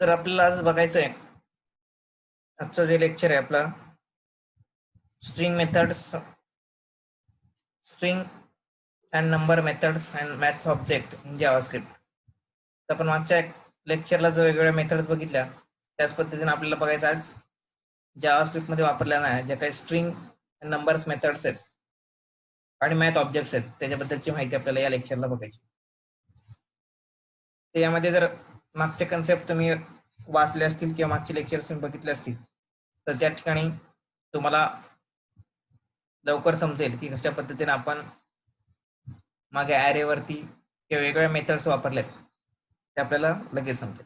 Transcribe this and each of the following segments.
तर आपल्याला आज बघायचं आहे, आजचं जे लेक्चर आहे आपलं string methods, string and number methods and maths object in JavaScript. तर आपण मागच्या लेक्चरला जो वेगवेगळ्या मेथड्स बघितल्या त्याच पद्धतीने आपल्याला बघायचं आज जावास्क्रिप्ट मध्ये वापरल्या नाही ज्या काही स्ट्रिंग नंबर्स मेथड्स आहेत आणि मॅथ ऑब्जेक्ट्स आहेत त्याच्याबद्दलची माहिती आपल्याला या लेक्चरला बघायची. तर यामध्ये जर मागचे कन्सेप्ट तुम्ही वाचले असतील किंवा मागचे लेक्चर्स तुम्ही बघितले असतील तर त्या ठिकाणी तुम्हाला लवकर समजेल की कशा पद्धतीने आपण मागे ॲरे वरती किंवा वेगवेगळ्या मेथड्स वापरल्यात ते आपल्याला लगेच समजेल.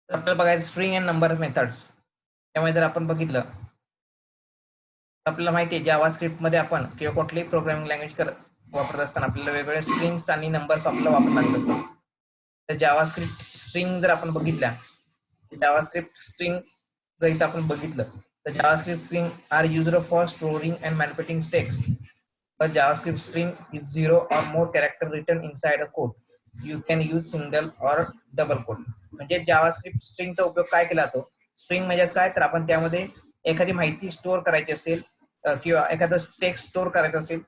तर आपल्याला बघायचं स्ट्रिंग अँड नंबर मेथड्स. त्यामुळे जर आपण बघितलं आपल्याला माहिती आहे जावास्क्रिप्ट मध्ये आपण किंवा कुठलीही प्रोग्रामिंग लँग्वेज वापरत असताना आपल्याला वेगवेगळे स्ट्रिंग्स आणि नंबर्स आपल्याला वापरावे लागत असतात. तर जावास्क्रिप्ट स्ट्रिंग जर आपण बघितल्या, जावास्क्रिप्ट स्ट्रिंग जर इथं आपण बघितलं तर JavaScript string are used for storing and manipulating text. But JavaScript string is 0 or more character written inside a code. You can use single or double quote. म्हणजे JavaScript स्ट्रिंगचा उपयोग काय केला जातो? स्ट्रिंग म्हणजे काय तर आपण त्यामध्ये एखादी माहिती स्टोअर करायची असेल किंवा एखादं टेक्स्ट स्टोअर करायचं असेल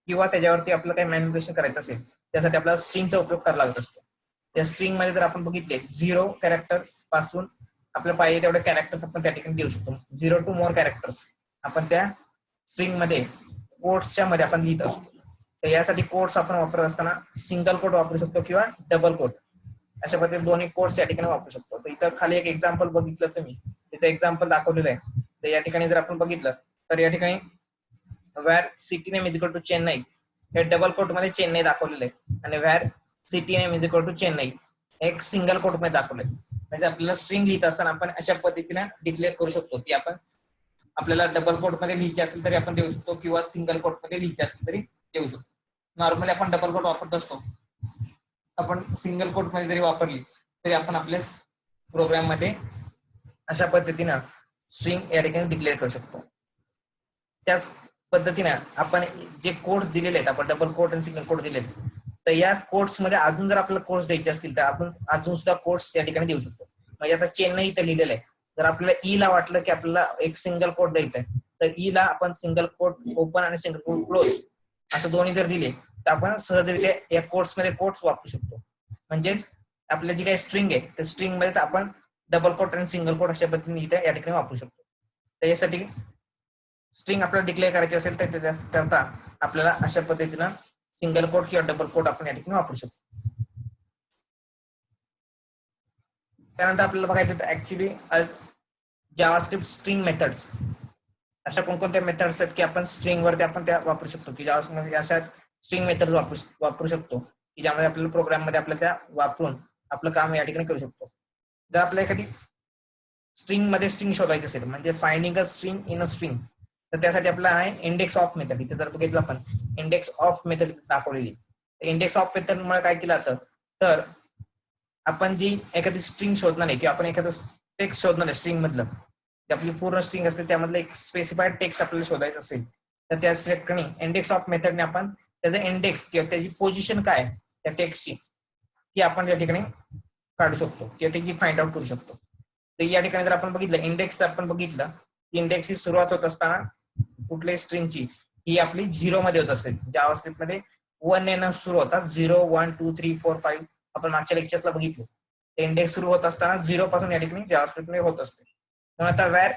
किंवा त्याच्यावरती आपलं काही मॅनिप्युलेशन करायचं असेल त्यासाठी आपल्याला स्ट्रिंगचा उपयोग करावा लागत असतो. त्या स्ट्रिंग मध्ये जर आपण बघितले 0 कॅरेक्टर पासून आपल्याला पाहिजे तेवढे कॅरेक्टर्स आपण त्या ठिकाणी देऊ शकतो. 0 to more कॅरेक्टर्स आपण त्या स्ट्रिंग मध्ये कोट्सच्या मध्ये आपण लिहित असतो. तर यासाठी कोट्स आपण वापरत असताना सिंगल कोट वापरू शकतो किंवा डबल कोट अशा पद्धतीने दोन्ही कोट्स या ठिकाणी वापरू शकतो. तर इथं खाली एक एक्झाम्पल बघितलं तुम्ही, तिथं एक्झाम्पल दाखवलेलं आहे. तर या ठिकाणी जर आपण बघितलं तर या ठिकाणी var city name is equal to Chennai हे डबल कोट मध्ये चेन्नई दाखवलेलं आहे आणि var city name is equal to Chennai एक सिंगल कोट मध्ये दाखवलंय. म्हणजे आपल्याला स्ट्रिंग लिहित असताना आपण अशा पद्धतीने डिक्लेअर करू शकतो की आपण आपल्याला डबल कोट मध्ये लिहायचे असेल तरी आपण देऊ शकतो किंवा सिंगल कोट मध्ये लिहायचे असेल तरी देऊ शकतो. नॉर्मली आपण डबल कोट वापरत असतो, आपण सिंगल कोट मध्ये जरी वापरली तरी आपण आपल्या प्रोग्राम मध्ये अशा पद्धतीने स्ट्रिंग या ठिकाणी डिक्लेअर करू शकतो. त्याच पद्धतीने आपण जे कोड्स दिलेले आहेत, आपण डबल कोट आणि सिंगल कोट दिलेत, तर या कोड्स मध्ये अजून जर आपल्याला कोड्स द्यायचे असतील तर आपण अजून सुद्धा कोड्स या ठिकाणी देऊ शकतो. म्हणजे आता चेन्नई इथं लिहिलेलं आहे, जर आपल्याला ई ला वाटलं की आपल्याला एक सिंगल कोट द्यायचा आहे तर ई ला आपण सिंगल कोट ओपन आणि सिंगल कोट क्लोज असं दोन्ही जर दिले तर आपण सहजरित्या या कोट्स मध्ये कोट्स वापरू शकतो. म्हणजेच आपल्या जी काही स्ट्रिंग आहे त्या स्ट्रिंग मध्ये आपण डबल कोट आणि सिंगल कोट अशा पद्धतीने इथे या ठिकाणी वापरू शकतो. तर यासाठी स्ट्रिंग आपल्याला डिक्लेअर करायची असेल तर त्याकरता आपल्याला अशा पद्धतीनं सिंगल कोट किंवा डबल कोट आपण या ठिकाणी वापरू शकतो. त्यानंतर आपल्याला बघायचं ऍक्च्युली आज जावास्क्रिप्ट स्ट्रिंग मेथड्स अशा कोणकोणत्या मेथड्स आहेत की आपण स्ट्रिंग वरती आपण त्या वापरू शकतो की जावास्क्रिप्ट अशा स्ट्रिंग मेथड वापरू शकतो की ज्यामध्ये आपल्याला प्रोग्राम मध्ये आपल्याला त्या वापरून आपलं काम या ठिकाणी करू शकतो. जर आपल्याला एखादी स्ट्रिंग मध्ये स्ट्रिंग शोधायची असेल म्हणजे finding a string in a string तर त्यासाठी आपला आहे इंडेक्स ऑफ मेथड. इथे जर बघितलं आपण इंडेक्स ऑफ मेथड दाखवलेली. इंडेक्स ऑफ मेथड मुळे काय केलं जातं तर आपण जी एखादी स्ट्रिंग शोधणार आहे किंवा आपण एखादं टेक्स्ट शोधणार आहे स्ट्रिंग मधलं, आपली पूर्ण स्ट्रिंग असते त्यामधलं एक स्पेसिफाईड टेक्स्ट आपल्याला शोधायचं असेल तर त्या ठिकाणी इंडेक्स ऑफ मेथडने आपण त्याचं इंडेक्स किंवा त्याची पोझिशन काय त्या टेक्स्टची ती आपण या ठिकाणी काढू शकतो किंवा त्याची फाइंड आउट करू शकतो. तर या ठिकाणी जर आपण बघितलं इंडेक्स आपण बघितलं इंडेक्सची सुरुवात होत असताना कुठल्याही स्ट्रिंगची ही आपली 0 मध्ये होत असते. जावास्क्रिप्ट मध्ये 1 ने सुरू होतात. 0 1 2 3 4 5 आपण मागच्या लेक्चर्सला बघितलं. इंडेक्स सुरू होत असताना 0 पासून या ठिकाणी जावास्क्रिप्ट मध्ये होत असते. म्हणून आता व्हॅर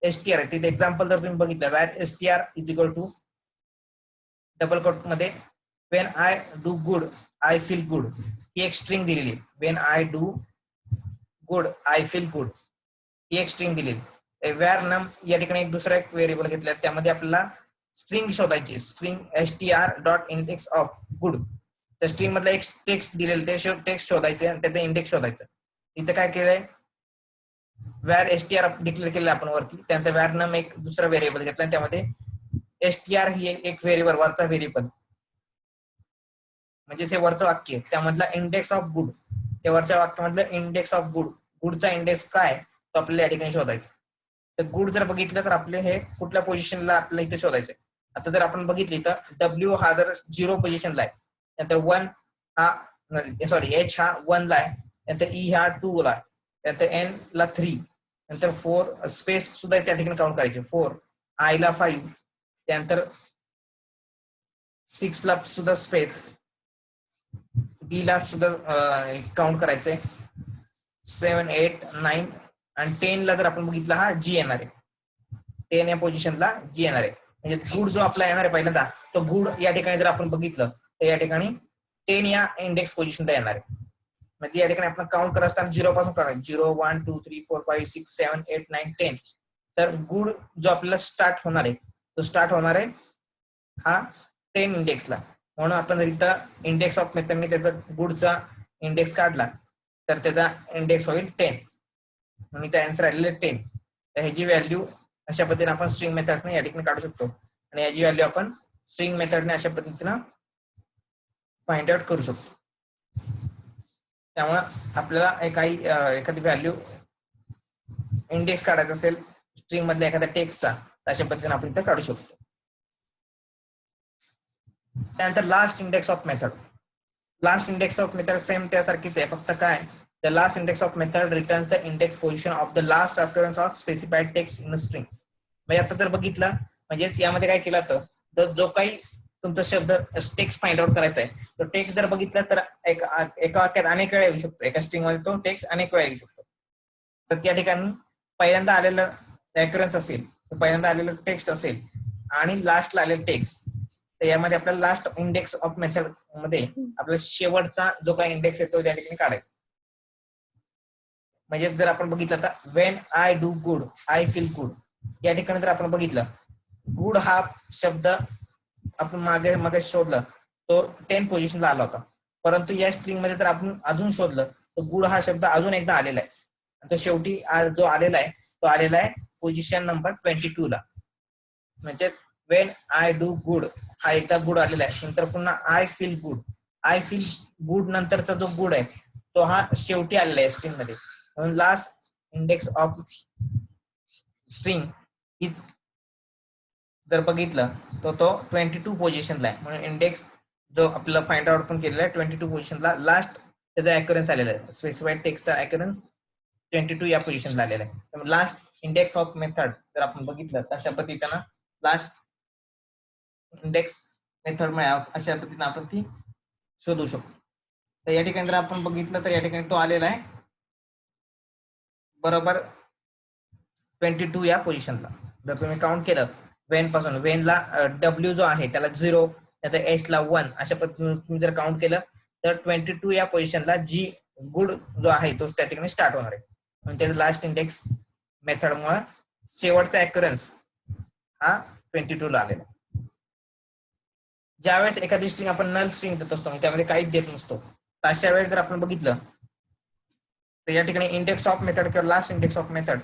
एसटीआर तिथे एक्झाम्पल जर तुम्ही बघितलं var STR is equal to double quote मध्ये when I do good I feel good ही एक स्ट्रिंग दिलेली. When I do good I feel good ही एक स्ट्रिंग दिलेली. व्हॅर नम या ठिकाणी एक दुसरा एक व्हेरिएबल घेतला त्यामध्ये आपल्याला स्ट्रिंग शोधायची. String STR dot index of good त्या स्ट्रिंग मधला एक टेक्स्ट दिलेलं ते टेक्स्ट शोधायचे आणि त्याचं इंडेक्स शोधायचं. इथं काय केलंय व्हॅर एसटीआर डिक्लेअर केलं आपण वरती, त्यानंतर व्हॅर नम एक दुसरा व्हेरिएबल घेतला आणि त्यामध्ये एसटीआर ही एक व्हेरिएबल वरचा व्हेरिएबल म्हणजे ते वरचं वाक्य त्यामधला इंडेक्स ऑफ गुड त्या वरच्या वाक्यामधलं इंडेक्स ऑफ गुड गुडचा इंडेक्स काय तो आपल्याला या ठिकाणी शोधायचा. तर गुड जर बघितलं तर आपले हे कुठल्या पोझिशनला आपल्याला इथे शोधायचंय. आता जर आपण बघितली तर डब्ल्यू हा जर 0 पोझिशनला आहे, नंतर 1 हा सॉरी एच हा 1 ला आहे, त्यानंतर ई ह्या 2 ला, त्यानंतर एन ला 3, नंतर 4 स्पेस सुद्धा त्या ठिकाणी काउंट करायचे, 4 आय ला 5, त्यानंतर 6 ला सुद्धा स्पेस, डी ला सुद्धा काउंट करायचंय, 7 8 9 आणि 10 ला जर आपण बघितलं हा जी येणार आहे, 10 या पोझिशनला जी येणार आहे. म्हणजे गुड जो आपला येणार आहे पहिल्यांदा, तो गुड या ठिकाणी जर आपण बघितलं तर या ठिकाणी 10 या इंडेक्स पोझिशनला येणार आहे. म्हणजे या ठिकाणी आपण काउंट करत असताना 0 पासून करायचं, 0 1 2 3 4 5 6 7 8 9 10. तर गुड जो आपल्याला स्टार्ट होणार आहे तो स्टार्ट होणार आहे हा 10 इंडेक्सला. म्हणून आपण जर इथं इंडेक्स ऑफ मेथडने त्याचा गुडचा इंडेक्स काढला तर त्याचा इंडेक्स होईल 10, म्हणून इथं आन्सर आलेलं 10. तर ह्याची व्हॅल्यू अशा पद्धतीने आपण स्ट्रिंग मेथडने या ठिकाणी काढू शकतो आणि याची व्हॅल्यू आपण स्ट्रिंग मेथडने अशा पद्धतीनं फाइंड आउट करू शकतो. त्यामुळे आपल्याला एखादी व्हॅल्यू इंडेक्स काढायचा असेल स्ट्रिंग मधल्या एखाद्या टेक्स्टचा, अशा पद्धतीने आपण इथं काढू शकतो. त्यानंतर last index of method. Last index of method same त्यासारखीच आहे, फक्त काय the last index of method returns the index position of the last occurrence of specified text in a string. म्हणजे आता जर बघितलं म्हणजेच यामध्ये काय केलं तर जो काही तुमचा शब्द टेक्स्ट फाइंड आउट करायचा आहे तो टेक्स्ट जर बघितला तर एका वाक्यात अनेक वेळा येऊ शकतो, एका स्ट्रिंग मध्ये तो टेक्स्ट अनेक वेळा येऊ शकतो. तर त्या ठिकाणी पहिल्यांदा आलेलं अकरन्स असेल, पहिल्यांदा आलेलं टेक्स्ट असेल आणि लास्टला आलेलं टेक्स्ट, तर यामध्ये आपल्याला लास्ट इंडेक्स ऑफ मेथड मध्ये आपल्याला शेवटचा जो काही इंडेक्स आहे तो त्या ठिकाणी काढायचा. म्हणजे जर आपण बघितलं तर Wien I do good I feel good, या ठिकाणी जर आपण बघितलं गुड हा शब्द आपण मागे शोधलं तो 10 पोझिशनला आला होता, परंतु या स्ट्रिंग मध्ये जर आपण अजून शोधलं तर गुड हा शब्द अजून एकदा आलेला आहे. तो शेवटी जो आलेला आहे तो आलेला आहे पोझिशन नंबर 22 ला. म्हणजे वेन आय डू गुड हा एकदा गुड आलेला आहे, नंतर पुन्हा I feel good, I feel good नंतरचा जो गुड आहे तो हा शेवटी आलेला आहे स्ट्रिंग मध्ये. म्हणून last index of string is जर बघितलं तर तो 22 पोझिशनला आहे. म्हणून इंडेक्स जो आपल्याला फाइंड आउट पण केलेला आहे 22 पोझिशनला, लास्ट त्याचा अकरन्स आलेला आहे, स्पेसिफाईड टेक्स्टचा अकरन्स 22 या पोझिशनला आलेला आहे. त्यामुळे लास्ट इंडेक्स ऑफ मेथड जर आपण बघितलं तर अशा पद्धतीनं लास्ट इंडेक्स मेथड अशा पद्धतीने आपण ती शोधू शकतो. तर या ठिकाणी जर आपण बघितलं तर या ठिकाणी तो आलेला आहे बरोबर 22 या पोझिशनला. जर तुम्ही काउंट केलं वेन पासून, वेनला डब्ल्यू जो आहे त्याला 0, त्याचा एच ला 1, अशा पद्धतीने तुम्ही जर काउंट केलं तर 22 या पोझिशनला जी गुड जो आहे तो त्या ठिकाणी स्टार्ट होणार आहे. म्हणजे त्याचा लास्ट इंडेक्स मेथड मुळे शेवटचा अकरन्स हा 22 ला आलेला. ज्यावेळेस एखादी स्ट्रिंग आपण नल स्ट्रिंग देत असतो त्यामध्ये काहीच देत नसतो, तर अशा वेळेस जर आपण बघितलं तर या ठिकाणी इंडेक्स ऑफ मेथड किंवा लास्ट इंडेक्स ऑफ मेथड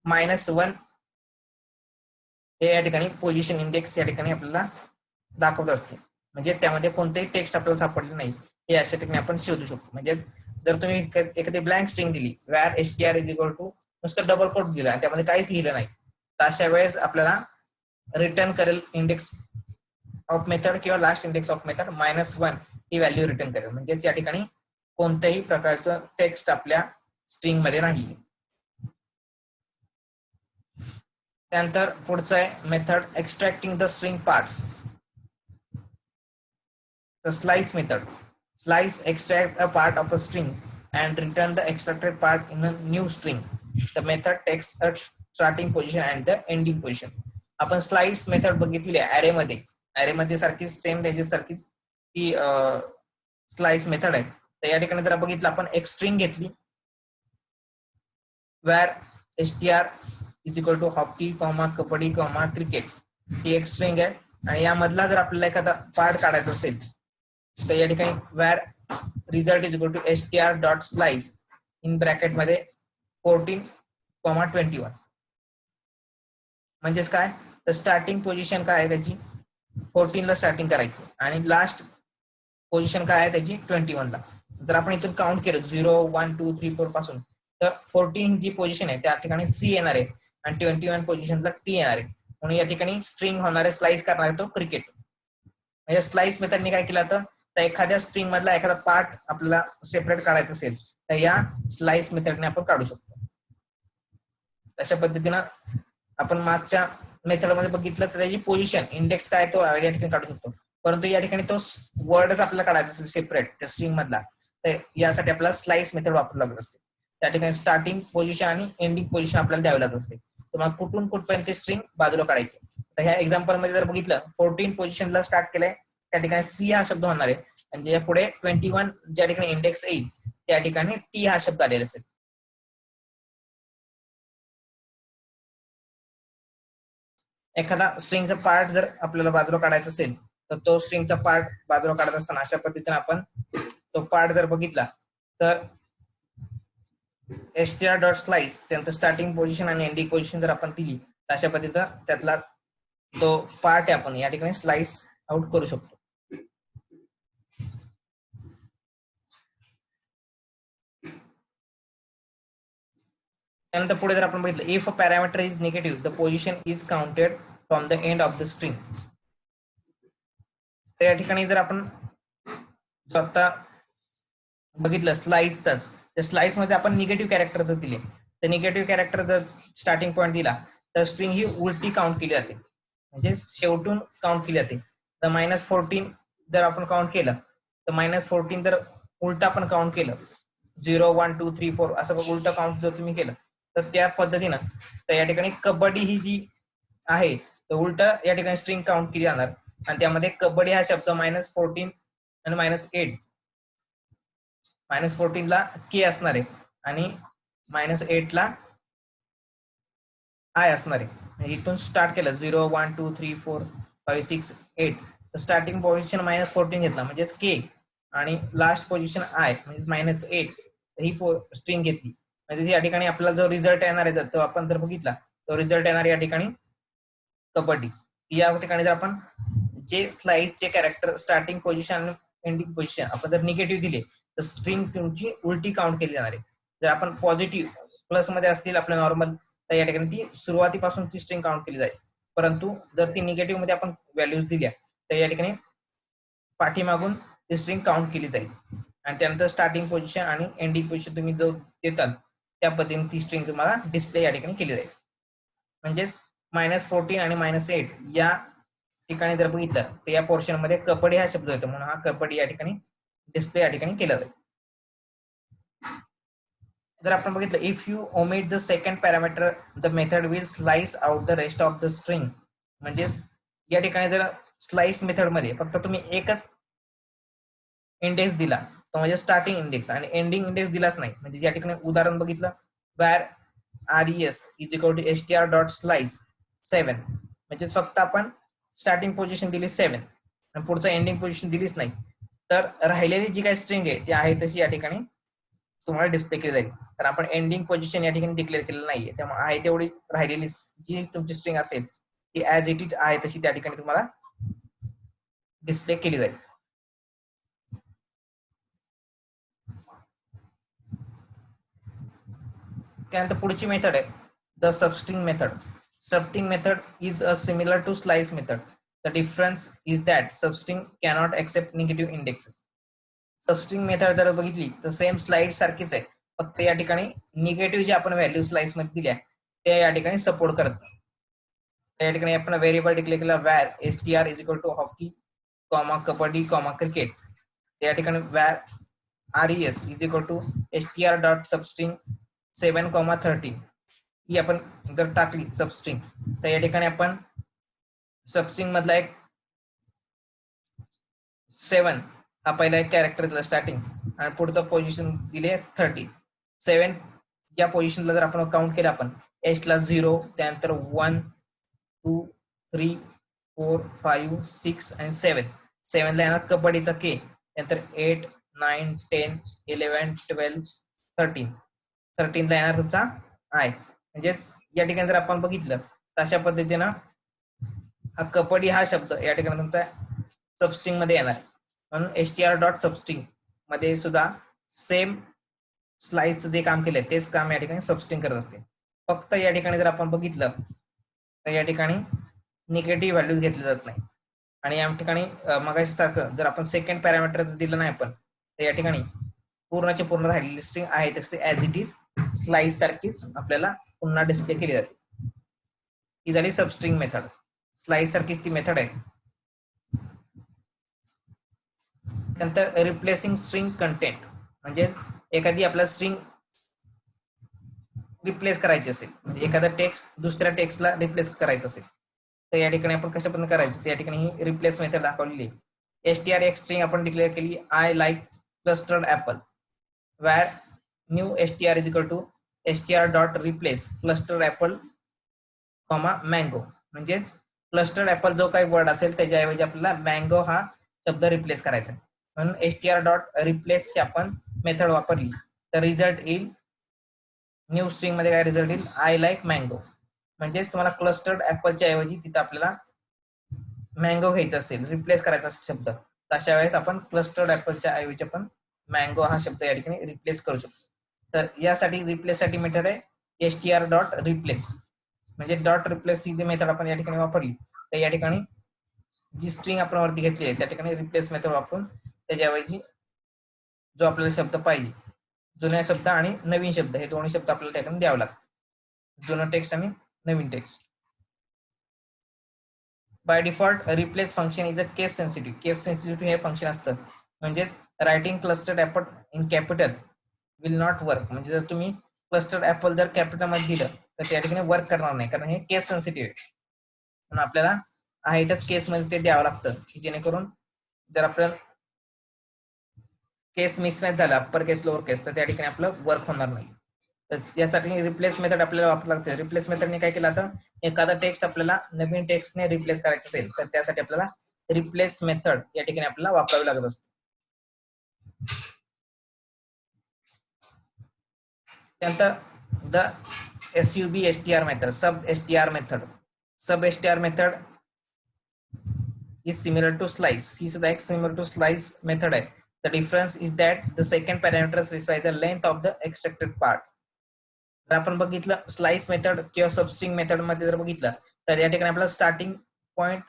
-1 हे या ठिकाणी पोझिशन इंडेक्स या ठिकाणी आपल्याला दाखवत असते. म्हणजे त्यामध्ये कोणतेही टेक्स्ट आपल्याला सापडले नाही हे अशा ठिकाणी आपण शोधू शकतो. म्हणजे जर तुम्ही एखादी ब्लँक स्ट्रिंग दिली where str is equal to नुसतं डबल कोट दिला त्यामध्ये काहीच लिहिलं नाही, तर अशा वेळेस आपल्याला रिटर्न करेल इंडेक्स ऑफ मेथड किंवा last index of method -1 he value return करेल. म्हणजेच या ठिकाणी कोणत्याही प्रकारचं टेक्स्ट आपल्या स्ट्रिंग मध्ये नाही. त्यानंतर पुढचं आहे method extracting the string parts. The slice method. Slice extract a part of a string and return the extracted part in a new string. The method takes a starting position and the ending position. आपण slice method बघितली आहे array मध्ये सारखीच same त्याची सारखीच ती slice method आहे. तर या ठिकाणी जर बघितलं आपण एक स्ट्रिंग घेतली where str is equal to hockey kabaddi cricket ही एक स्ट्रिंग आहे आणि यामधला जर आपल्याला एखादा पार्ट काढायचा असेल तर या ठिकाणी where result is equal to str dot slice in bracket मध्ये 14,21. म्हणजेच काय तर स्टार्टिंग पोझिशन काय आहे त्याची 14 ला स्टार्टिंग करायची आणि लास्ट पोझिशन काय आहे त्याची 21 ला. जर आपण इथून काउंट केलं 0 1 2 3 4 पासून तर 14 जी पोझिशन आहे त्या ठिकाणी सी येणार आहे आणि 21 पोझिशनला टी येणार आहे. म्हणून या ठिकाणी स्ट्रिंग होणार आहे स्लाइस करणार आहे तो क्रिकेट. म्हणजे स्लाइस मेथडने काय केलं तर एखाद्या स्ट्रिंग मधला एखादा पार्ट आपल्याला सेपरेट काढायचा असेल तर या स्लाइस मेथडने आपण काढू शकतो. तशा पद्धतीनं आपण मागच्या मेथडमध्ये बघितलं तर त्याची पोझिशन इंडेक्स काय तो या ठिकाणी काढू शकतो, परंतु या ठिकाणी तो वर्डच आपल्याला काढायचा असेल सेपरेट त्या स्ट्रिंग मधला, तर यासाठी आपल्याला स्लाइस मेथड वापरावं लागत असते. त्या ठिकाणी स्टार्टिंग पोझिशन आणि एंडिंग पोझिशन आपल्याला द्यावी लागत असते. तुम्हाला कुठून कुठपर्यंत स्ट्रिंग बाजूला काढायची. तर ह्या एक्झाम्पल मध्ये जर बघितलं 14 पोझिशनला स्टार्ट केलंय, त्या ठिकाणी सी हा शब्द होणार आहे आणि ज्या पुढे 21 ज्या ठिकाणी इंडेक्स येईल त्या ठिकाणी टी हा शब्द आलेला असेल. एखादा स्ट्रिंगचा पार्ट जर आपल्याला बाजूला काढायचा असेल तर तो स्ट्रिंगचा पार्ट बाजूला काढत असताना अशा पद्धतीने आपण तो पार्ट जर बघितला तर str.slice त्यानंतर स्टार्टिंग पोझिशन आणि एंडिंग पोझिशन जर आपण दिली तर अशा पद्धतीनं त्यातला तो पार्ट आहे आपण या ठिकाणी स्लाइस आउट करू शकतो. त्यानंतर पुढे जर आपण बघितलं if a parameter is negative the position is counted from the end of the string. तर या ठिकाणी जर आपण आता बघितलं स्लाइसचा, त्या स्लाइस मध्ये आपण निगेटिव्ह कॅरेक्टर जर दिले तर निगेटिव्ह कॅरेक्टर जर स्टार्टिंग पॉईंट दिला तर स्ट्रिंग ही उलटी काउंट केली जाते, म्हणजे शेवटून काउंट केली जाते. तर -14 जर आपण काउंट केलं तर -14 जर उलट आपण काउंट केलं 0 1 2 3 4 असं उलट काउंट जर तुम्ही केलं तर त्या पद्धतीनं तर या ठिकाणी कबड्डी ही जी आहे तर उलट या ठिकाणी स्ट्रिंग काउंट केली जाणार आणि त्यामध्ये कबड्डी हा शब्द -14 आणि -8 -14 ला के असणार आहे आणि -8 ला आय असणार आहे. इथून स्टार्ट केलं 0 1 2 3 4 5 6 8 तर स्टार्टिंग पोझिशन -14 घेतला म्हणजेच के आणि लास्ट पोझिशन आय म्हणजे -8 ही स्ट्रिंग घेतली. म्हणजे या ठिकाणी आपल्याला जो रिझल्ट येणार आहे तो आपण जर बघितला तो रिझल्ट येणार या ठिकाणी कबड्डी. या ठिकाणी जर आपण जे स्लाइसचे कॅरेक्टर स्टार्टिंग पोझिशन आणि एंडिंग पोझिशन आपण जर निगेटिव्ह दिले तर स्ट्रिंग तुमची उलटी काउंट केली जाणार आहे. जर आपण पॉझिटिव्ह प्लस मध्ये असतील आपल्या नॉर्मल तर या ठिकाणी ती सुरुवातीपासून ती स्ट्रिंग काउंट केली जाईल, परंतु जर ती निगेटिव्ह मध्ये आपण व्हॅल्यूज दिल्या तर या ठिकाणी पाठीमागून ती स्ट्रिंग काउंट केली जाईल आणि त्यानंतर स्टार्टिंग पोझिशन आणि एंडिंग पोझिशन तुम्ही जो देतात त्या पद्धतीने ती स्ट्रिंग तुम्हाला डिस्प्ले या ठिकाणी केली जाईल. म्हणजेच -14 आणि -8 या ठिकाणी जर बघितलं तर या पोर्शन मध्ये कबड्डी हा शब्द येतो म्हणून हा कबड्डी या ठिकाणी डिस्प्ले या ठिकाणी केला जाईल. जर आपण बघितलं if you omit the second parameter the method will slice out the rest of the string. म्हणजे या ठिकाणी जर स्लाइस मेथड मध्ये फक्त तुम्ही एकच इंडेक्स दिला तो म्हणजे स्टार्टिंग इंडेक्स आणि एंडिंग इंडेक्स दिलाच नाही, म्हणजे या ठिकाणी उदाहरण बघितलं where res is equal to str.slice 7 म्हणजे फक्त आपण स्टार्टिंग पोझिशन दिली 7 आणि पुढचं एंडिंग पोझिशन दिलीच नाही तर राहिलेली जी काही स्ट्रिंग आहे ती आहे तशी या ठिकाणी तुम्हाला डिस्प्ले केली जाईल. कारण आपण एंडिंग पोझिशन या ठिकाणी डिक्लेअर केलेलं नाहीये, त्यामुळे आहे तेवढी राहिलेली जी तुमची स्ट्रिंग असेल ती ऍज इट इज आहे तशी त्या ठिकाणी तुम्हाला डिस्प्ले केली जाईल. त्यानंतर पुढची मेथड आहे the substring method. Substring method is a similar to slice method. The difference is that substring cannot accept negative indexes. Substring method जर बघितली तर सेम स्लाइड सारखीच आहे, फक्त या ठिकाणी निगेटिव्ह जे आपण व्हॅल्यू स्लाइस मध्ये दिल्या त्या या ठिकाणी सपोर्ट करत नाही. त्या ठिकाणी आपण व्हेरिएबल डिक्लेअर केला var str is equal to hockey comma kabaddi comma cricket. त्या ठिकाणी var res is equal to str dot substring 7,13 ही आपण जर टाकली सबस्ट्रिंग तर या ठिकाणी आपण सबस्ट्रिंग मधला एक 7 हा पहिला एक कॅरेक्टर दिला स्टार्टिंग आणि पुढचं पोझिशन दिले 30. 7 या पोझिशनला जर आपण काउंट केलं आपण एच ला 0 त्यानंतर 1 2 3 4 5 6 आणि 7 ला येणार कबड्डीचा के, त्यानंतर 8 9 10 11 12 13 ला येणार तुमचा आय. म्हणजेच या ठिकाणी जर आपण बघितलं तर अशा पद्धतीनं हा कबड्डी हा शब्द या ठिकाणी तुमचा सबस्ट्रिंग मध्ये येणार, म्हणून str डॉट सबस्ट्रिंग मध्ये सुद्धा सेम स्लाइसचं जे काम केलंय तेच काम या ठिकाणी सबस्ट्रिंग करत असते. फक्त या ठिकाणी जर आपण बघितलं तर या ठिकाणी निगेटिव्ह व्हॅल्यूज घेतले जात नाही आणि या ठिकाणी मगाशी सारखं जर आपण सेकंड पॅरामीटर दिलं नाही आपण तर या ठिकाणी पूर्णच्या पूर्ण राहिलेली स्ट्रिंग आहे तसे ऍज इट इज स्लाइस सारखीच आपल्याला पुन्हा डिस्प्ले केली जाते. ही झाली सबस्ट्रिंग मेथड. स्लाइस सारखीच ती मेथड आहे. नंतर रिप्लेसिंग स्ट्रिंग कंटेंट म्हणजे एखादी आपला स्ट्रिंग रिप्लेस करायची असेल, म्हणजे एखादा टेक्स्ट दुसऱ्या टेक्स्टला रिप्लेस करायचं असेल तर या ठिकाणी आपण कशा पद्धतीने करायचं त्या ठिकाणी ही रिप्लेस मेथड दाखवलेली आहे. str एक स्ट्रिंग आपण डिक्लेअर केली I like clustered apple, where new str is equal to str dot replace clustered apple comma mango. म्हणजे क्लस्टर्ड ऍपल जो काही वर्ड असेल त्याच्याऐवजी आपल्याला मँगो हा शब्द रिप्लेस करायचा. म्हणून str डॉट रिप्लेस ची आपण मेथड वापरली तर रिझल्ट येईल न्यू स्ट्रिंग मध्ये काय रिझल्ट येईल आय लाईक मँगो. म्हणजेच तुम्हाला क्लस्टर्ड ऍपलच्या ऐवजी तिथं आपल्याला मँगो घ्यायचा असेल, रिप्लेस करायचा असेल शब्द, अशा वेळेस आपण क्लस्टर्ड ऍपलच्या ऐवजी आपण मँगो हा शब्द या ठिकाणी रिप्लेस करू शकतो. तर यासाठी रिप्लेस साठी मेथड आहे str डॉट रिप्लेस. म्हणजे डॉट रिप्लेस ही मेथड आपण या ठिकाणी वापरली तर या ठिकाणी जी स्ट्रिंग आपण वरती घेतली आहे त्या ठिकाणी रिप्लेस मेथड वापरून त्याच्याऐवजी जो आपल्याला शब्द पाहिजे, जुन्या शब्द आणि नवीन शब्द हे दोन्ही शब्द आपल्याला त्या ठिकाणी द्यावे लागतात, जुनं टेक्स्ट आणि नवीन text. By default replace function is a case sensitive. Case sensitive हे फंक्शन असतं. म्हणजे writing clustered apple in capital will not work. म्हणजे जर तुम्ही क्लस्टर्ड ऍपल जर कॅपिटल मध्ये दिलं तर त्या ठिकाणी वर्क करणार नाही, कारण हे केस सेन्सिटिव्ह आहे. म्हणून आपल्याला आहे त्याच केस मध्ये ते द्यावं लागतं की जेणेकरून जर आपल्याला केस मिसमॅच झाला अप्पर केस लोअर केस तर त्या ठिकाणी आपलं वर्क होणार नाही. तर यासाठी रिप्लेस मेथड आपल्याला वापरावी लागते. रिप्लेस मेथडने काय केलं, आता एखादा टेक्स्ट आपल्याला नवीन टेक्स्टने रिप्लेस करायचं असेल तर त्यासाठी आपल्याला रिप्लेस मेथड या ठिकाणी आपल्याला वापरावी लागत असते. त्यानंतर the SUB-STR method, sub STR method. Sub STR method is similar to slice. ही सुद्धा एक similar to slice मेथड आहे. The difference is that the second parameter specifies the length of the extracted part. जर आपण बघितलं slice method किंवा substring method मध्ये जर बघितलं तर या ठिकाणी आपल्याला स्टार्टिंग पॉइंट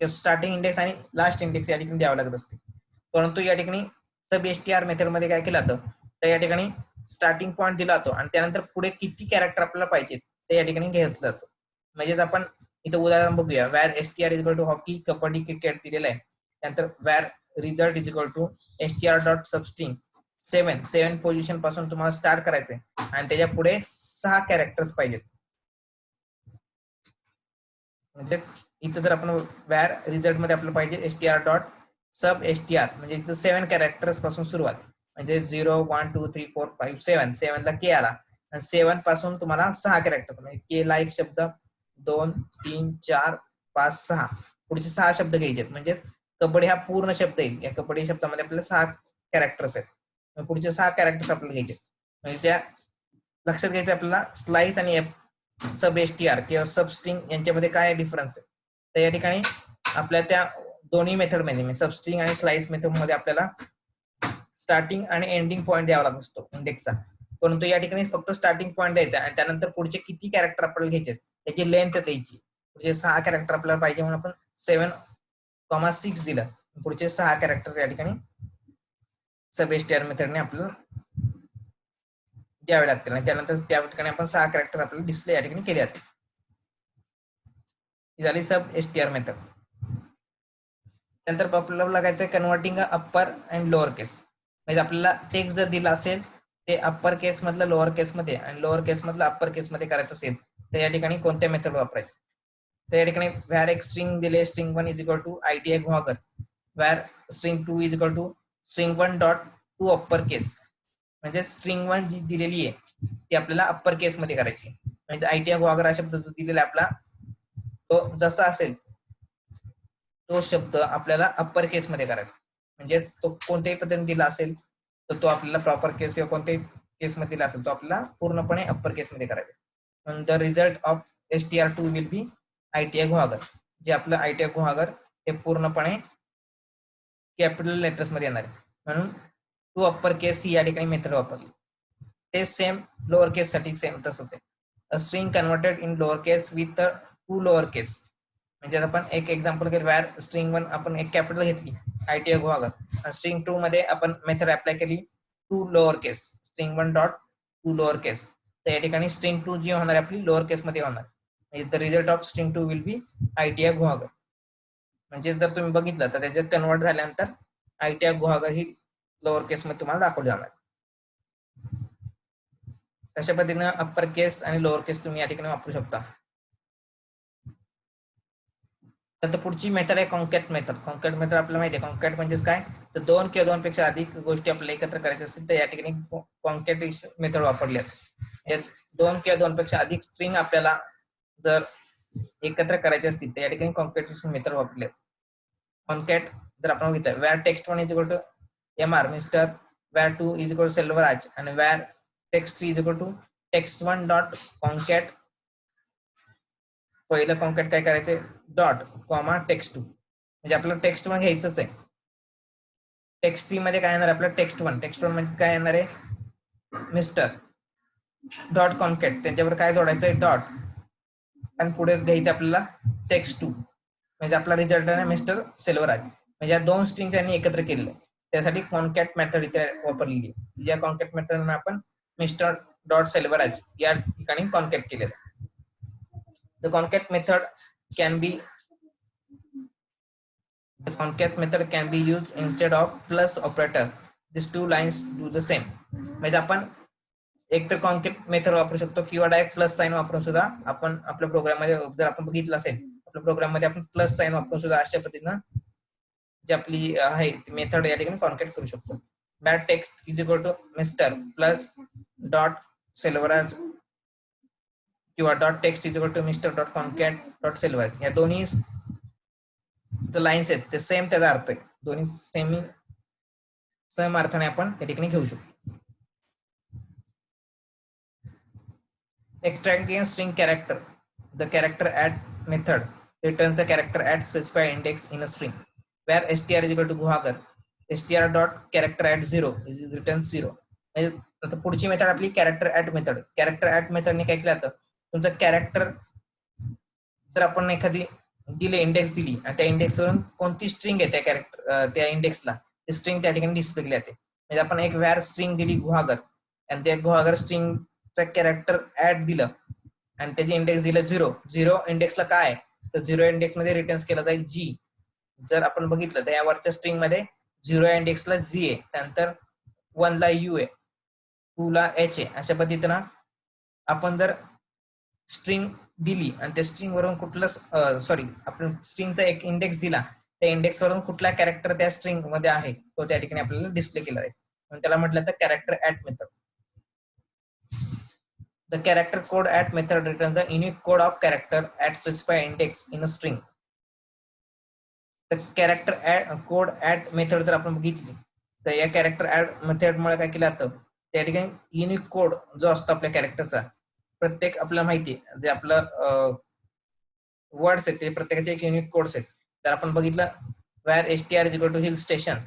किंवा स्टार्टिंग इंडेक्स आणि लास्ट इंडेक्स या ठिकाणी द्यावं लागत असते. परंतु या ठिकाणी सब STR मेथड मध्ये काय केलं जातं तर या ठिकाणी स्टार्टिंग पॉइंट दिला जातो आणि त्यानंतर पुढे किती कॅरेक्टर आपल्याला पाहिजे ते या ठिकाणी घेतलं जातं. म्हणजेच आपण इथं उदाहरण बघूया. Var STR is equal to hockey kabaddi cricket दिलेलं आहे. त्यानंतर var result is equal to STR dot substring 7 position पासून तुम्हाला स्टार्ट करायचंय आणि त्याच्या पुढे 6 कॅरेक्टर्स पाहिजेत. म्हणजेच इथं जर आपण वॅर रिझल्ट मध्ये आपल्याला पाहिजे STR डॉट सब STR म्हणजे इथं 7 कॅरेक्टर्स पासून सुरुवात, म्हणजे 0 1 2 3 4 5 7 ला के आला आणि 7 पासून तुम्हाला 6 कॅरेक्टर्स म्हणजे के ला एक शब्द 2 3 4 5 6 पुढचे 6 शब्द घ्यायचे. म्हणजे कबड्डी हा पूर्ण शब्द येईल. या कबड्डी शब्दामध्ये आपल्याला 6 कॅरेक्टर्स आहेत. पुढचे 6 कॅरेक्टर्स आपल्याला घ्यायचे. म्हणजे त्या लक्षात घ्यायचं आपल्याला स्लाइस आणि सब STR किंवा सबस्ट्रिंग यांच्यामध्ये काय डिफरन्स आहे. तर या ठिकाणी आपल्या त्या दोन्ही मेथड मध्ये सबस्ट्रिंग आणि स्लाइस मेथड मध्ये आपल्याला स्टार्टिंग आणि एंडिंग पॉईंट द्यावा लागत असतो इंडेक्सचा. परंतु या ठिकाणी फक्त स्टार्टिंग पॉईंट द्यायचा आणि त्यानंतर पुढचे किती कॅरेक्टर आपल्याला घ्यायचे त्याची लेंथ द्यायची. पुढचे 6 कॅरेक्टर आपल्याला पाहिजे म्हणून आपण 7,6 दिलं. पुढचे 6 कॅरेक्टर या ठिकाणी सब STR मेथडने आपल्याला द्यावे लागतील आणि त्यानंतर त्या ठिकाणी आपण 6 कॅरेक्टर आपल्याला डिस्प्ले या ठिकाणी केले जाते. ही झाली सब STR मेथड. नंतर आपल्याला लागायचं converting upper and lower case. म्हणजे आपल्याला टेक्स्ट जर दिला असेल ते अप्पर केस मधलं लोअर केस मध्ये आणि लोअर केस मधलं अप्पर केस मध्ये करायचं असेल तर या ठिकाणी कोणत्या मेथड वापरायचे. तर या ठिकाणी व्हॅर एक स्ट्रिंग दिले string 1 is equal to ITI Guhagar, var string 2 is equal to string 1 dot to upper case. म्हणजे स्ट्रिंग 1 जी दिलेली आहे ती आपल्याला अप्पर केस मध्ये करायची. म्हणजे ITI गुहागर हा शब्द जो दिलेला आपला तो जसा असेल तो शब्द आपल्याला अप्पर केस मध्ये करायचा. म्हणजे तो कोणत्याही पद्धतीने दिला असेल तर तो आपल्याला प्रॉपर केस किंवा कोणत्याही केस मध्ये दिला असेल तो आपल्याला पूर्णपणे अप्पर केस मध्ये करायचा. The result of STR2 will be ITI Guhagar. जे आपलं ITI गुहागर हे पूर्णपणे कॅपिटल लेटर्स मध्ये येणार आहे. म्हणून टू अप्पर केस ही या ठिकाणी मेथड वापरली. ते सेम लोअर केस साठी सेम तसंच आहे. A string converted in lower case with to lower case. म्हणजे आपण एक एक्झाम्पल घेऊ. वॅर स्ट्रिंग 1 आपण एक कॅपिटल घेतली ITI गुहागर, स्ट्रिंग 2 मध्ये आपण मेथड अप्लाय केली to lower case, string 1 dot to lower case. तर या ठिकाणी स्ट्रिंग 2 जी होणार आहे आपली लोअर केस मध्ये होणार. The result of string 2 will be ITI Guhagar. म्हणजे जर तुम्ही बघितलं तर त्याच्यात कन्वर्ट झाल्यानंतर आयटीआय गुहागर ही लोअर केस मध्ये तुम्हाला दाखवली जाणार. अशा पद्धतीनं अप्पर केस आणि लोअर केस तुम्ही या ठिकाणी वापरू शकता. तर पुढची मेथड आहे कॉन्कॅट मेथड. कॉन्कॅट मेथड आपल्याला माहिती आहे कॉन्कॅट म्हणजेच काय, तर दोन किंवा दोनपेक्षा अधिक गोष्टी आपल्याला एकत्र करायच्या असतील तर या ठिकाणी कॉन्कॅटेशन मेथड वापरली जाते. दोन किंवा दोनपेक्षा अधिक स्ट्रिंग आपल्याला जर एकत्र करायचे असतील तर या ठिकाणी कॉन्कॅटेशन मेथड वापरली जाते. कॉन्कॅट जर आपण बघितलं where text1 is equal to mr mister, where 2 is equal to selvaraj आणि where text3 is equal to text1 dot concat. पहिलं कॉन्कॅट काय करायचंय, डॉट कॉमा text2, म्हणजे आपल्याला text1 घ्यायचंच आहे. text3 मध्ये काय येणार आपलं text1 मध्ये काय येणार आहे मिस्टर डॉट कॉन्कॅट, त्याच्यावर काय जोडायचंय डॉट आणि पुढे घ्यायचं आपल्याला text2, म्हणजे आपला रिझल्ट आहे मिस्टर सेल्वराज. म्हणजे या दोन स्ट्रिंग त्यांनी एकत्र केलेले, त्यासाठी कॉन्कॅट मेथड इथे वापरलेली आहे. या कॉन्कॅट मेथडने आपण मिस्टर डॉट सेल्वराज या ठिकाणी कॉन्कॅट केलेलं. The concat method can be used instead of plus operator. These two lines do the same. म्हणजे आपण एक तर कॉन्कॅट मेथड वापरू शकतो किंवा डायरेक्ट प्लस साइन वापरून सुद्धा आपण आपल्या प्रोग्राम मध्ये जर आपण बघितलं असेल आपल्या प्रोग्राम मध्ये आपण प्लस साइन वापरून सुद्धा अशा पद्धतीनं जी आपली आहे मेथड या ठिकाणी कॉन्कॅट करू शकतो. But text is equal to mister plus dot Selvaraj किंवा dot text is equal to mister dot concat dot Selvaraj. या दोन्ही लाईन्स आहेत ते सेम त्याचा अर्थ आहे, दोन्ही सेम अर्थाने आपण या ठिकाणी घेऊ शकतो. Extracting a string character, the character add method returns the character at specified index in a string. Where str is equal to guhagar, str dot character at 0 returns 0. आता पुढची मेथड आपली character at method. Character at मेथडने काय केलं जातं, तुमचं character जर आपण एखादी दिले इंडेक्स दिली आणि त्या इंडेक्सवरून कोणती स्ट्रिंग आहे त्या कॅरेक्टर त्या इंडेक्सला ती स्ट्रिंग त्या ठिकाणी डिस्प्ले केली जाते. म्हणजे आपण एक व्हॅर स्ट्रिंग दिली गुहागर आणि त्या गुहागर स्ट्रिंगचं कॅरेक्टर ऍड दिलं आणि त्याची इंडेक्स दिलं 0 इंडेक्सला काय, तर 0 इंडेक्स मध्ये रिटर्न्स केला जाईल जी. जर आपण बघितलं तर या वरच्या स्ट्रिंग मध्ये 0 इंडेक्सला जी आहे, त्यानंतर 1 ला यू आहे, 2 ला एच आहे. अशा पद्धतीनं आपण जर स्ट्रिंग दिली आणि त्या स्ट्रिंग वरून कुठलं आपण स्ट्रिंगचा एक इंडेक्स दिला, त्या इंडेक्स वरून कुठला कॅरेक्टर त्या स्ट्रिंग मध्ये आहे तो त्या ठिकाणी आपल्याला डिस्प्ले केला जाईल. म्हणून त्याला म्हटलं तर character at method. The character code at method returns the unique code of character at specified index in a string. The character code at method जर आपण बघितली तर या कॅरेक्टर ऍड मेथड मुळे काय केलं जातं, त्या ठिकाणी युनिक कोड जो असतो आपल्या कॅरेक्टरचा, प्रत्येक आपल्याला माहिती आहे जे आपलं वर्ड्स आहेत ते प्रत्येकाचे एक युनिक कोड्स आहेत. तर आपण बघितलं where str is equal to hill station,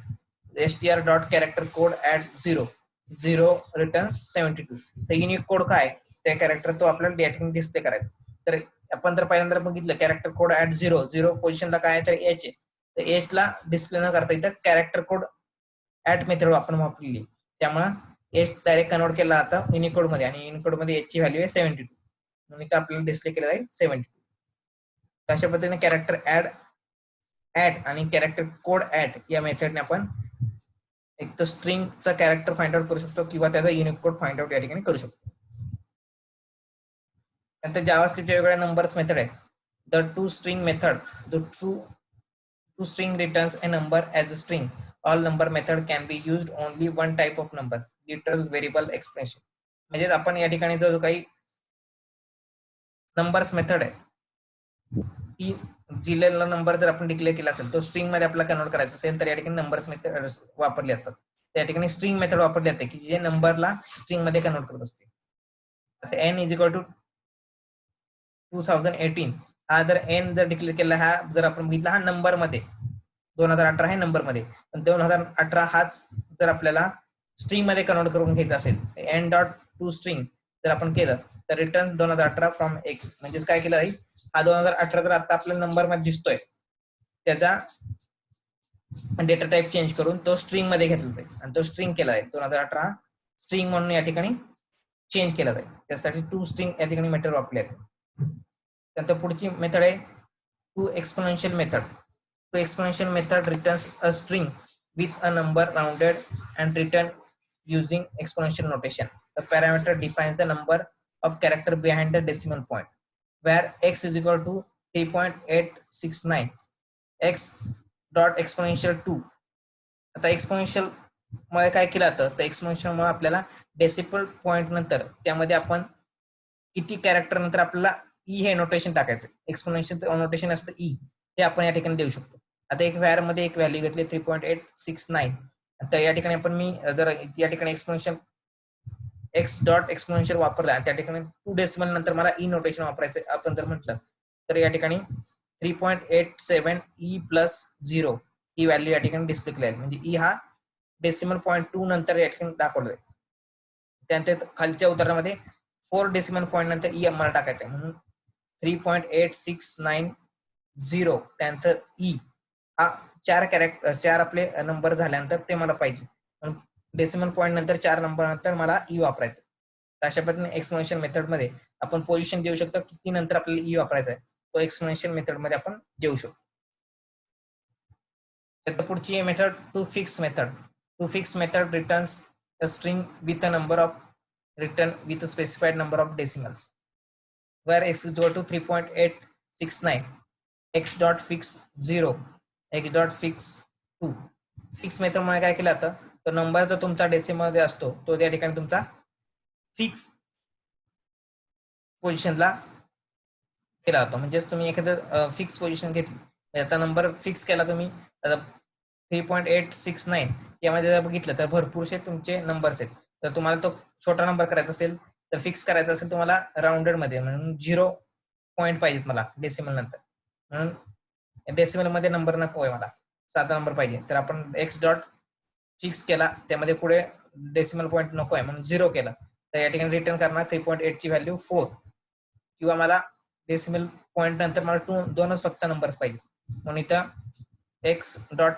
str dot character code at 0 returns 72. तर युनिक कोड काय त्या कॅरेक्टर तो आपल्याला या ठिकाणी डिस्प्ले करायचा. तर आपण जर पहिल्यांदा बघितलं कॅरेक्टर कोड ऍट 0 पोझिशनला काय आहे तर एच आहे, तर एच ला डिस्प्ले न करता इथं कॅरेक्टर कोड ऍट मेथड आपण वापरली, त्यामुळे एच डायरेक्ट कन्वर्ट केला जाता युनिकोड मध्ये आणि युनिकोड मध्ये एच ची व्हॅल्यू आहे 72 म्हणून इथं आपल्याला डिस्प्ले केलं जाईल 72. अशा पद्धतीने कॅरेक्टर ऍड आणि कॅरेक्टर कोड ऍड या मेथडने आपण एक तर स्ट्रिंगचा कॅरेक्टर फाइंड आउट करू शकतो किंवा त्याचा युनिक कोड फाइंड आउट या ठिकाणी करू शकतो. नंतर जावास्क्रिप्टच्या वेगवेगळ्या नंबर्स मेथड आहे. The two string method, the two string returns a number as a string. All number method can be used only one type of numbers, literal variable expression. म्हणजे आपण या ठिकाणी जो काही नंबर्स मेथड आहे ती दिलेला नंबर जर आपण डिक्लेअर केला असेल तो स्ट्रिंग मध्ये आपल्याला कन्वर्ट करायचा असेल तर या ठिकाणी नंबर्स मेथड वापरले जातात. त्या ठिकाणी स्ट्रिंग मेथड वापरली जाते की जे नंबरला स्ट्रिंग मध्ये कन्वर्ट करत असते. आता n इज इक्वल टू 2018 हा जर n जर डिक्लेअर केला, हा जर आपण बघितला हा नंबर मध्ये 2018 हे नंबर मध्ये, पण 2018 हाच जर आपल्याला स्ट्रिंग मध्ये कन्वर्ट करून घ्यायचा असेल n डॉट टू स्ट्रिंग जर आपण केलं तर रिटर्न 2018 फ्रॉम x. म्हणजे काय केलं जाईल, हा 2018 जर आता आपल्या नंबर मध्ये दिसतोय त्याचा डेटा टाईप चेंज करून तो स्ट्रिंग मध्ये घेतला जाईल आणि तो स्ट्रिंग केला जाईल 2018 स्ट्रिंग म्हणून या ठिकाणी चेंज केला जाईल. त्यासाठी टू स्ट्रिंग या ठिकाणी मेथड वापरली आहे. त्यानंतर पुढची मेथड आहे to exponential method. To exponential method returns a string with a number rounded and written using exponential notation. The parameter defines the number of character behind the decimal point, where x is equal to 3.869 x dot exponential 2. आता exponential मुळे काय केलं जातं तर exponential मुळे आपल्याला decimal point नंतर त्यामध्ये आपण किती कॅरेक्टर नंतर आपल्याला ई हे नोटेशन टाकायचं. एक्सपोनेन्शियल नोटेशन असतं ई, हे आपण या ठिकाणी देऊ शकतो. आता एक व्हॅर मध्ये एक व्हॅल्यू घेतली 3.869. तर या ठिकाणी आपण मी जर या ठिकाणी एक्सपोनेन्शियल एक्स डॉट एक्सपोनेन्शियल वापरला आणि त्या ठिकाणी 2 डेसिमल नंतर मला ई नोटेशन वापरायचं आपण जर म्हटलं तर या ठिकाणी 3.87 ई प्लस 0 ही व्हॅल्यू या ठिकाणी डिस्प्ले केली आहे. म्हणजे ई हा डेसिमल पॉईंट 2 नंतर या ठिकाणी दाखवलं आहे. त्यानंतर खालच्या उदाहरणामध्ये 4 डेसिमल पॉईंट नंतर ई आम्हाला टाकायचं आहे म्हणून 3.8690 त्यानंतर ई हा 4 आपले नंबर झाल्यानंतर ते मला पाहिजे. डेसिमल पॉईंट नंतर 4 नंबर नंतर मला ई वापरायचं. अशा पद्धतीने एक्सपोनेन्शियल मेथड मध्ये आपण पोझिशन देऊ शकतो किती नंतर आपल्याला ई वापरायचा आहे तो एक्सपोनेन्शियल मेथड मध्ये आपण देऊ शकतो. त्यात पुढची method to fix method. To fix method returns a string with a number of return with a specified number of decimals where x is equal to 3.869 x dot fix 0 x dot fix 2. Fix method मध्ये काय केलं जातं तर number जो तुमचा decimal मध्ये असतो तो त्या ठिकाणी तुमचा फिक्स पोझिशनला केला जातो. म्हणजे तुम्ही एखादं फिक्स पोझिशन घेतली आता नंबर फिक्स केला तुम्ही 3.869 यामध्ये जर बघितलं तर भरपूरसे तुमचे नंबर्स आहेत. तर तुम्हाला तो छोटा नंबर करायचा असेल तर फिक्स करायचा असेल तुम्हाला राऊंडेड मध्ये म्हणून 0 पॉईंट पाहिजेत मला डेसिमल नंतर. म्हणून डेसिमल मध्ये नंबर नको आहे मला, साधा नंबर पाहिजे. तर आपण एक्स डॉट फिक्स केला त्यामध्ये पुढे डेसिमल पॉईंट नको आहे म्हणून 0 केला तर या ठिकाणी रिटर्न करणार 3.8 ची व्हॅल्यू 4 किंवा मला डेसिमल पॉईंट नंतर मला दोनच फक्त नंबर्स पाहिजे म्हणून इथं एक्स डॉट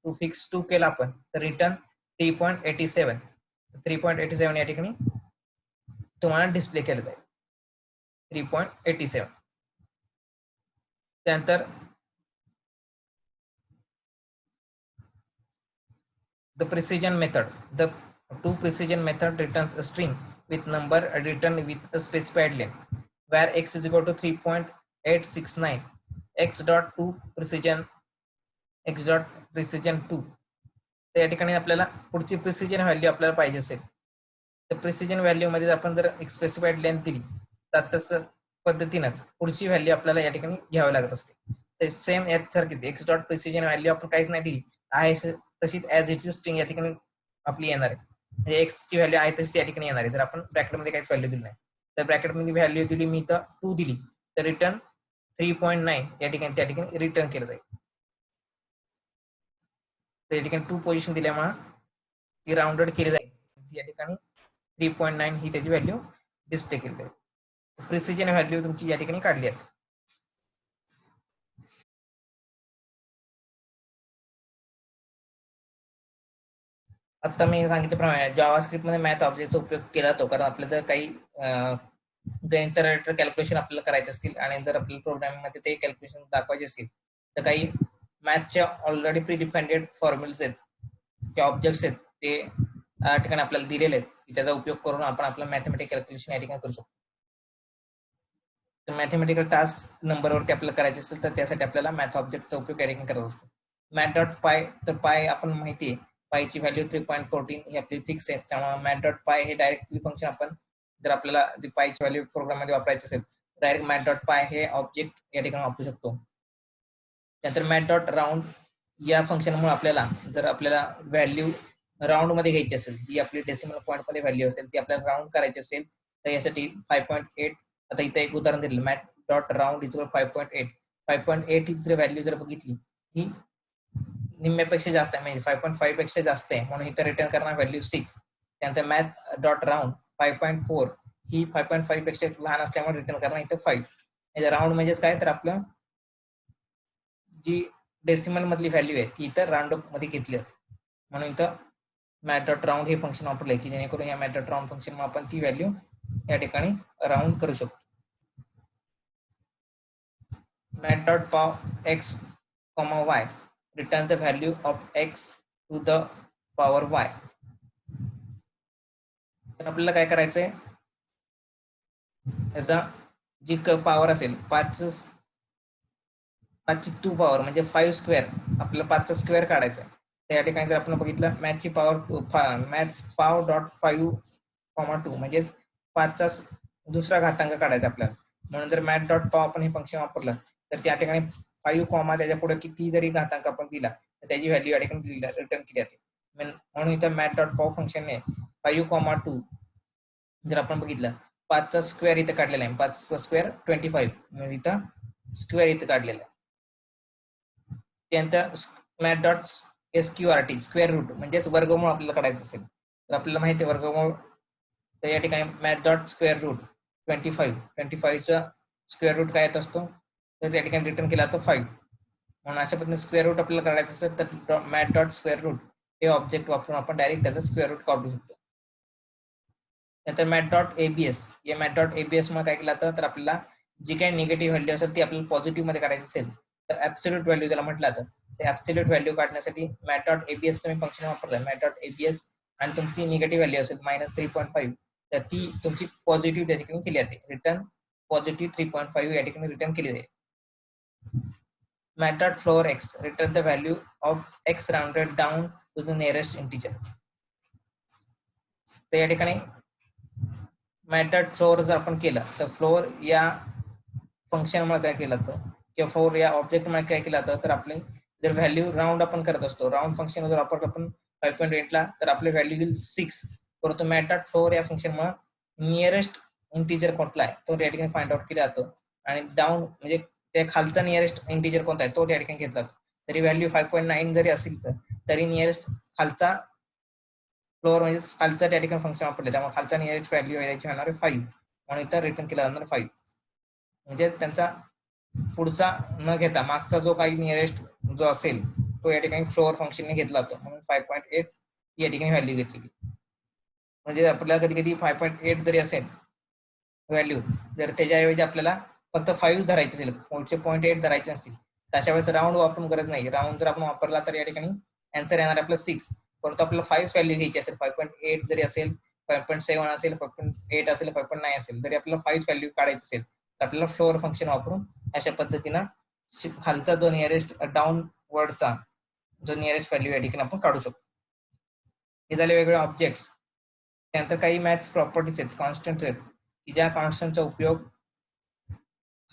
टू फिक्स 2 केला आपण तर रिटर्न 3.87 3.87 या ठिकाणी तुम्हाला डिस्प्ले केलं जाईल 3.87. त्यानंतर the precision method. The two precision method returns a string with number written with a specified length where x is equal to 3.869 x dot 2 precision x dot precision 2. तर या ठिकाणी आपल्याला पुढची प्रिसिजन व्हॅल्यू आपल्याला पाहिजे असेल तर प्रिसिजन व्हॅल्यू मध्ये आपण जर एक स्पेसिफाईड लेंथ दिली तर तसं पद्धतीनंच पुढची व्हॅल्यू आपल्याला या ठिकाणी घ्यावी लागत असते. सेम यासारखीच एक्स डॉट प्रिसिजन व्हॅल्यू आपण काहीच नाही दिली आहे तशीच ऍज इट इज स्ट्रिंग या ठिकाणी आपली येणार आहे. म्हणजे एक्स ची व्हॅल्यू आहे तशीच या ठिकाणी येणार आहे. जर आपण ब्रॅकेटमध्ये काहीच व्हॅल्यू दिली नाही तर ब्रॅकेटमध्ये व्हॅल्यू दिली मी तर 2 दिली तर रिटर्न 3.9 या ठिकाणी त्या ठिकाणी रिटर्न केलं जाईल. तर या ठिकाणी 2 पोझिशन दिल्यामुळे ती राऊंडेड केली जाईल. या ठिकाणी 3.9 ही त्याची व्हॅल्यू डिस्प्ले केली जाईल. प्रिसिजन व्हॅल्यू तुमची या ठिकाणी काढली आहे. आता मी सांगितल्याप्रमाणे जावास्क्रिप्ट मध्ये मॅथ ऑब्जेक्टचा उपयोग केला जातो कारण आपल्याला जर काही गणित रिलेटेड कॅल्क्युलेशन आपल्याला करायचे असतील आणि जर आपल्याला प्रोग्रामिंग मध्ये ते कॅल्क्युलेशन दाखवायचे असतील तर काही मॅथच्या ऑलरेडी प्री डिफाइंडेड फॉर्म्युल्स आहेत किंवा ऑब्जेक्ट्स आहेत ते या ठिकाणी आपल्याला दिलेले आहेत की त्याचा उपयोग करून आपण आपलं मॅथमॅटिकल कॅल्क्युलेशन या ठिकाणी करू शकतो. तर मॅथमॅटिकल टास्क नंबरवरती आपल्याला करायचे असेल तर त्यासाठी आपल्याला मॅथ ऑब्जेक्टचा उपयोग या ठिकाणी करावा लागतो. मॅथ डॉट पाय तर पाय आपण माहिती आहे पायची व्हॅल्यू 3.14 ही आपली फिक्स आहे त्यामुळे मॅथ डॉट पाय हे डायरेक्टली फंक्शन आपण जर आपल्याला पायची व्हॅल्यू प्रोग्राम मध्ये वापरायची असेल डायरेक्ट मॅथ डॉट पाय हे ऑब्जेक्ट या ठिकाणी वापरू शकतो. त्यानंतर मॅथ डॉट राऊंड या फंक्शनमुळे आपल्याला जर आपल्याला व्हॅल्यू राऊंड मध्ये घ्यायची असेल जी आपली डेसिमल पॉईंट मध्ये व्हॅल्यू असेल ती आपल्याला राऊंड करायची असेल तर यासाठी 5.8 आता इथे एक उदाहरण दिलं मॅथ डॉट राऊंड इज 5.8 5.8 ही जर व्हॅल्यू जर बघितली ही निम्म्यापेक्षा जास्त आहे म्हणजे 5.5 पेक्षा जास्त आहे म्हणून इथं रिटर्न करणार व्हॅल्यू 6. त्यानंतर मॅथ डॉट राऊंड 5.4 ही 5.5 पेक्षा लहान असल्यामुळे रिटर्न करणार इथं 5. राऊंड म्हणजेच काय तर आपलं जी डेसिमल मधली व्हॅल्यू आहे ती इथं राऊंड अप मध्ये घेतली जाते. म्हणून इथं मॅथ डॉट राऊंड हे फंक्शन वापरलंय की जेणेकरून या मॅथ डॉट राऊंड फंक्शन आपण ती व्हॅल्यू या ठिकाणी राऊंड करू शकतो. Math dot pow X comma Y return the value of X to the power Y. तर आपल्याला काय करायचंय, याचा जी पॉवर असेल 5ची 2 पॉवर म्हणजे 5 स्क्वेअर, आपल्याला 5चा स्क्वेअर काढायचा आहे. तर या ठिकाणी जर आपण बघितलं मॅथची पॉवर मॅथ्स पाव डॉट 5,2 म्हणजे 5चा दुसरा घातांक काढायचा आपल्याला. म्हणून जर मॅथ डॉट पाव आपण हे फंक्शन वापरलं तर त्या ठिकाणी 5 कॉमा त्याच्या पुढे किती जरी घातांक आपण दिला तर त्याची व्हॅल्यू या ठिकाणी रिटर्न केली जाते. म्हणून इथं मॅथ डॉट पाव फंक्शनने 5,2 जर आपण बघितलं 5चा स्क्वेअर इथं काढलेला आहे, 5चा स्क्वेअर 25 म्हणजे इथं स्क्वेअर इथं काढलेला आहे. त्यानंतर math dot SQRT square root म्हणजेच वर्गमूळ आपल्याला काढायचं असेल तर आपल्याला माहिती आहे वर्गमूळ. तर या ठिकाणी मॅथ डॉट स्क्वेअर रूट 25चा स्क्वेअर रूट काय येत असतो तर त्या ठिकाणी रिटर्न केला तर 5. म्हणून अशा पद्धतीने स्क्वेअर रूट आपल्याला काढायचं असेल तर मॅथ डॉट स्क्वेअर रूट हे ऑब्जेक्ट वापरून आपण डायरेक्ट त्याचा स्क्वेअर रूट काढू शकतो. नंतर मॅथ डॉट ABS या मॅथ डॉट ABS मध्ये काय केलं तर आपल्याला जी काही निगेटिव्ह व्हॅल्यू असेल ती आपल्याला पॉझिटिव्ह मध्ये करायची असेल तर ऍब्सोल्यूट व्हॅल्यू त्याला म्हटलं जातं. ते ऍब्सोल्यूट व्हॅल्यू काढण्यासाठी मॅथ डॉट ABS तुम्ही फंक्शन वापरलं मॅथ डॉट ABS आणि तुमची निगेटिव्ह व्हॅल्यू असेल -3.5 तर ती तुमची पॉझिटिव्ह त्या ठिकाणी केली जाते. रिटर्न पॉझिटिव्ह 3.5 या ठिकाणी रिटर्न केली जाते. Math dot floor X return the value of X rounded down to the nearest integer. तर या ठिकाणी मॅथ डॉट फ्लोअर जर आपण केलं तर फ्लोअर या फंक्शन मध्ये काय केलं तर किंवा फ्लोअर या ऑब्जेक्ट मध्ये काय केलं तर आपले जर व्हॅल्यू राऊंड आपण करत असतो राऊंड फंक्शन जर आपण 5.8 ला तर आपले व्हॅल्यू येईल 6. परंतु मॅथ डॉट फ्लोअर या फंक्शन मुळे नियरेस्ट इंटिजर कोणता आहे तो त्या ठिकाणी फाइंड आउट केला जातो आणि डाऊन म्हणजे त्या खालचा नियरेस्ट इंटिजर कोणता आहे तो त्या ठिकाणी घेतला जातो. तरी व्हॅल्यू 5.9 जरी असेल तर तरी नियरेस्ट खालचा फ्लोअर म्हणजे खालचा त्या ठिकाणी फंक्शन वापरले त्यामुळे खालचा नियरेस्ट व्हॅल्यू याची होणार आहे 5 म्हणून इथं रिटर्न केला जाणार 5. म्हणजे त्यांचा पुढचा न घेता मागचा जो काही नियरेस्ट जो असेल तो या ठिकाणी फ्लोअर फंक्शनने घेतला जातो म्हणून 5.8 या ठिकाणी व्हॅल्यू घेतली. म्हणजे आपल्याला कधी कधी 5.8 जरी असेल व्हॅल्यू जर त्याच्याऐवजी आपल्याला फक्त 5 धरायचे असेल पुढचे 0.8 धरायचे असतील तर अशा वेळेस राऊंड वापरून गरज नाही. राऊंड जर आपण वापरला तर या ठिकाणी आन्सर येणार आपलं 6. परंतु आपल्याला 5 व्हॅल्यू घ्यायची असेल 5.8 जरी असेल 5.7 असेल 5.8 असेल 5.9 असेल जरी आपल्याला 5 व्हॅल्यू काढायची असेल तर आपल्याला फ्लोअर फंक्शन वापरून अशा पद्धतीनं खालचा जो नियरेस्ट डाऊन वर्डचा जो नियरेस्ट व्हॅल्यू या ठिकाणी आपण काढू शकतो. हे झाले वेगवेगळे ऑब्जेक्ट्स. त्यानंतर काही मॅथ्स प्रॉपर्टीज आहेत कॉन्स्टंट आहेत की ज्या कॉन्स्टंटचा उपयोग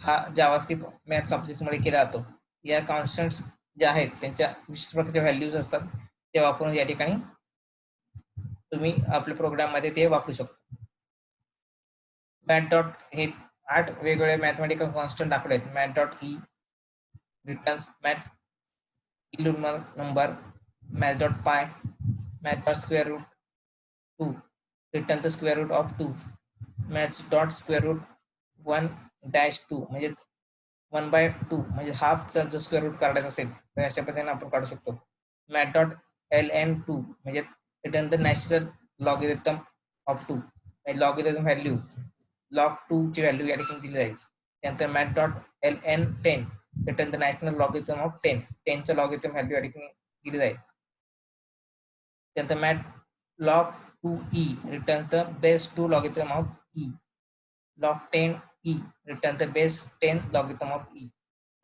हा जावास्क्रिप्ट मॅथ्स ऑब्जेक्ट मध्ये केला जातो. या कॉन्स्टंट्स ज्या आहेत त्यांच्या विशिष्ट प्रकारच्या व्हॅल्यूज असतात ते वापरून या ठिकाणी तुम्ही आपल्या प्रोग्राम मध्ये ते वापरू शकतो. मॅथ डॉट हे 8 वेगवेगळे मॅथमॅटिकल कॉन्स्टंट दाखवले आहेत. Math dot E returns math इल्युमिनल number, math dot pi, math dot square root 2 return the square root of 2, math dot square root 1-2 म्हणजे 1/2 म्हणजे हाफचा जो स्क्वेअर रूट काढायचा असेल तर अशा पद्धतीने आपण काढू शकतो. मॅथ डॉट ln2 म्हणजे return the natural logarithm of 2 म्हणजे लॉगरिथम व्हॅल्यू log 2 ची व्हॅल्यू या ठिकाणी दिली जाईल. त्यानंतर math dot ln10 return the natural logarithm of 10, 10 चा लॉगरिथम व्हॅल्यू या ठिकाणी दिली जाईल. त्यानंतर math log 2e return the base 2 logarithm of e, log 10e return the base 10 logarithm of e.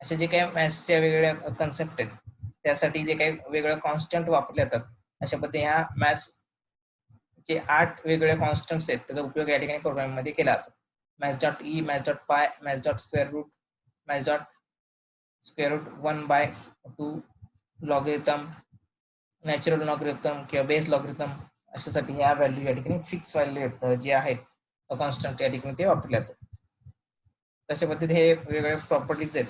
असे जे काही मॅथ्सच्या वेगवेगळ्या कन्सेप्ट आहेत त्यासाठी जे काही वेगवेगळे कॉन्स्टंट वापरले जातात अशा पद्धतीने ह्या मॅथ्स जे 8 वेगवेगळे कॉन्स्टंट्स आहेत त्याचा उपयोग या ठिकाणी प्रोग्रामिंग मध्ये केला जातो. Math dot E, math dot pi, math dot square root, math dot square root 1/2 logarithm, natural logarithm किंवा बेस लॉगरिथम अशासाठी ह्या व्हॅल्यू या ठिकाणी फिक्स व्हॅल्यू जे आहेत कॉन्स्टंट या ठिकाणी ते वापरले जातात. तशा पद्धतीने हे वेगवेगळे प्रॉपर्टीज आहेत.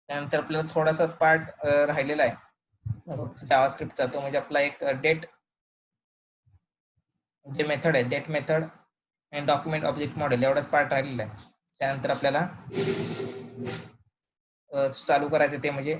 त्यानंतर आपल्याला थोडासा पार्ट राहिलेला आहे जावास्क्रिप्टचा तो म्हणजे आपला एक डेट जे मेथड आहे डेट मेथड आणि डॉक्युमेंट ऑब्जेक्ट मॉडेल एवढाच पार्ट राहिलेला आहे. त्यानंतर आपल्याला चालू करायचं ते म्हणजे